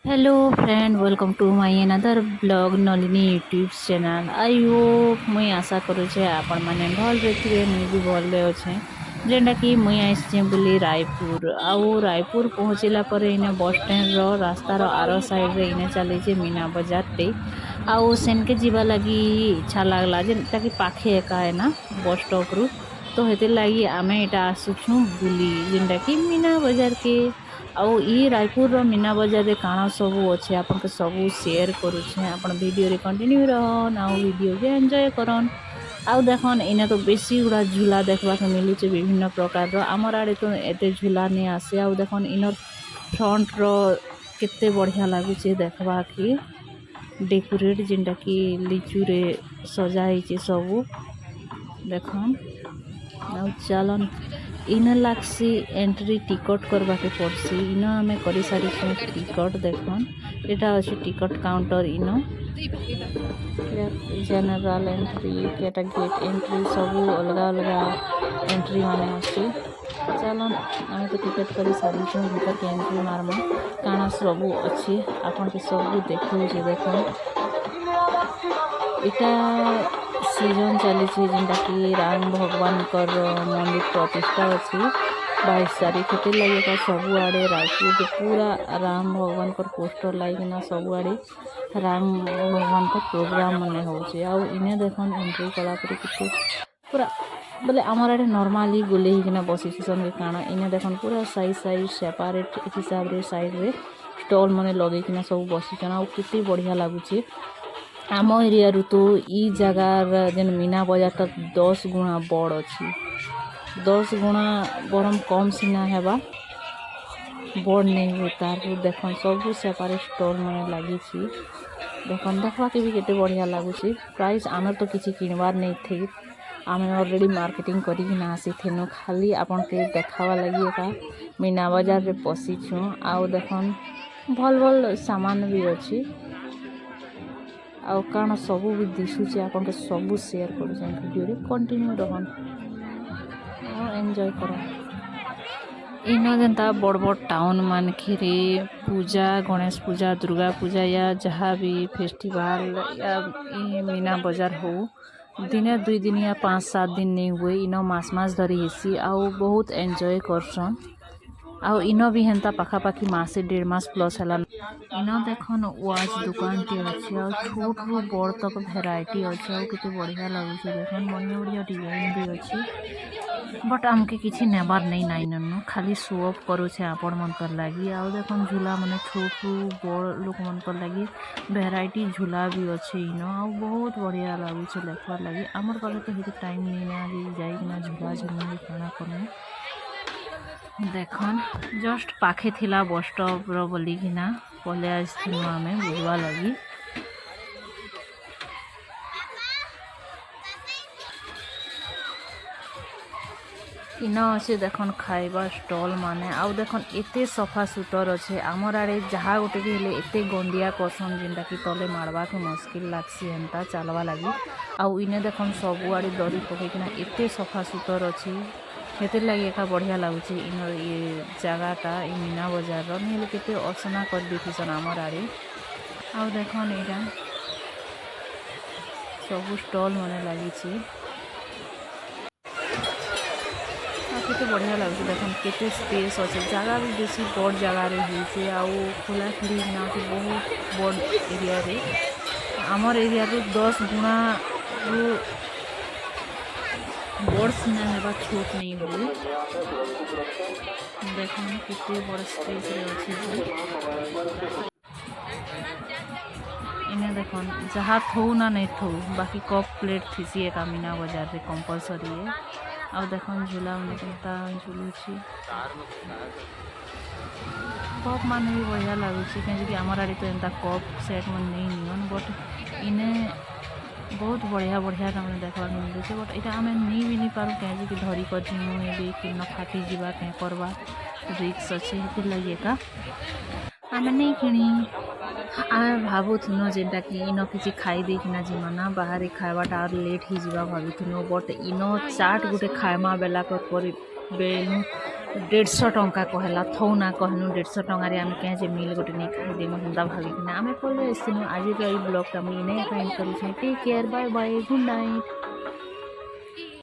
Hello friend, welcome to my another blog Nalini YouTube channel. I hope मुई आशा करुचे आपण मैंने भल रे मुई भी भल अच्छे। जेनटा कि मुई आसी बुली रायपुर रायपुर पहुँचला पर इने बस स्टैंड रो रास्तार आर साइड रे इने चली मीना बजार टे आउ सेनके जीवा लगी इच्छा लगला जेनटा कि पाखे एका है ना बस स्टॉप रु। तो हेते लगी आमे इटा आसुछु बुली जेनटा कि मीना बजार के आउ ई रायपुर रो मीना बजार रे काଣା सबू अच्छे आपन के सबू शेयर करुछे। आपन वीडियो रे कंटिन्यू रहन आउ वीडियो के एंजॉय करन। आउ देखन इने तो बेसी गुड़ा झूला देखबा के मिलुचे विभिन्न प्रकार रो। आमर आड़े तो एते झूला नहीं आसे। आउ देखन इनर फ्रंट रो केते बढ़िया लागुचे देखबा के डेकोरेट जेनटा कि लिचू रे सजा हिचे सबू देखन। आउ चलन इन लागसी एंट्री टिकट करवा के पड़सी। इन आम कर सारी टिकट देखन एटा अच्छे ticket counter in general entry केटा गेट एंट्री सबू अलग अलग एंट्री माने अच्छे। चलन आम तो टिकट कर सारी भीतर के एंट्री मारमा काଣା सबू अच्छे आपन के सबू देखु देखन। इटा सीजन चली जेनटा कि राम भगवान कर मंदिर प्रतिष्ठा अच्छी 22 तारीख के लगे सबुआड़े रायपुर के पूरा राम भगवान कर पोस्टर लागिना सबुआड़े राम भगवान का प्रोग्राम मने होचे। आउ इने देखन एंट्री कला पर किते पूरा बोले आमर आड़े नॉर्मली गोले हिना बसी सन के काना इने देखन पूरा साइज सेपरेट हिसाब रे साइड रे स्टॉल मने लगे किना सब बसी छन। आउ किते बढ़िया लागुचे। आम एरिया रु तो ई जगार जेन मीना बजार तक 10 गुणा बड़ अच्छी 10 गुणा बरम कम सीना हेबा बड़ नहीं हुए तार देखन सब सेपरेट स्टॉल मैंने लगी देखन देखवा के भी केते बढ़िया लगुच। प्राइस आमर तो किसी किणवार नहीं थे आम ऑलरेडी मार्केटिंग करना आसी थेनु खाली आपन के देखावा लगी एका मीना बजार रे पशिछु। आउ देखन भल भल सामान भी अच्छी आउ काना सबू भी दिशुचे आपन के सबू शेयर करूँ वीडियो रे कंटिन्यू रहन और एंजॉय कर। इन जेनता बड़ बड़ टाउन मान रे पूजा गणेश पूजा दुर्गा पूजा या जहाँ भी फेस्टिवल या मीना बजार हो दिने 2 दिन या 5-7 दिन नहीं हुए इन मास धरी हेसी आउ बहुत एंजॉय करसन। आउ इन भी हेन्ता पाखापाखि मासे 1.5 मास प्लस है। इन देखन वाच दुकान टी अच्छे आ छोट रु बड़ तक भेराइटी अच्छे आ केते बढ़िया लगुचे देखन बढ़िया बढ़िया डिजाइन भी अच्छे बट आमके किसी नेबार नहीं नाइन खाली शो अफ करुचे आपण मन कर लगी। आउ देखन झूला माने छोट रु बड़ लोक मन कर लगी भेराइटी झूला भी अच्छे इन आउ बहुत बढ़िया लगुचे देखवार लगी। आमर पाखे तो हेते टाइम नहीं ना जाइना झूला झूलने काना करने देखन जस्ट पाखे थिला बस स्टॉप रो बोलिकिना पले आइथिनु आमे बुझवा लगी। इन अच्छे देखन खाइबा स्टॉल माने आउ देखन एते सफा सुतर अच्छे। आमर आड़े जहाँ गोटे भी हेले एते गंदिया करसन जेनटा कि तले मारवा के मुश्किल लागसी हेन्ता चलवा लगी। आउ इने देखन सबु आड़े दरी पकेकिना एते सफा सुतर अच्छे हेते लगे एका बढ़िया लगुच। इन ये जगहटा मीना बजार नहीं केते असना कर देखीसन आमर आड़े। आउ देखन यहाँ सब स्टॉल मने लगी केते बढ़िया लगुच देखन केते स्पेस अच्छे जगह भी बेसी बड़ जगह रे होइसे आउ खोला खिड़ी ना बहुत बड़ एरिया रे आमर एरिया रो 10 गुणा बड़ सीना हेबा छोट नहीं हुए देखन कितने बड़ स्पेस रे अच्छे। इन्हें देखन जहाँ थो ना नहीं थो बाकी कप प्लेट थीसी एक मीना बजार रे कंपलसरी है। आउ देखन झूला में केनता झूलुची कप मान भी बढ़िया लगुच कहीं आमर आड़े तो एंता कप सेट मन नहीं नियन बट इने बहुत बढ़िया बढ़िया मैंने देखा मिलूचे बट यहाँ आम नहीं भी नहीं पारू कहीं कि धरी कर कि न फाटी जावा कहीं करवा रिक्स अच्छे लगे का आम नहीं किणी आम भावुन जेनटा कि इन किसी खाई देना जीमाना बाहर खावाटा और late he Java भावुन but in चाट गोटे खाएमा बेला बेलू 150 टंका कहला थौ ना कहनु 150 टंगारे आम क्या जे मिल गोटे नहीं खाईदेमु हेन्ता भाविकिना आम पलि आसिनु आज ब्लॉग का मुझे नहीं फाइन करूँ take care bye bye good night.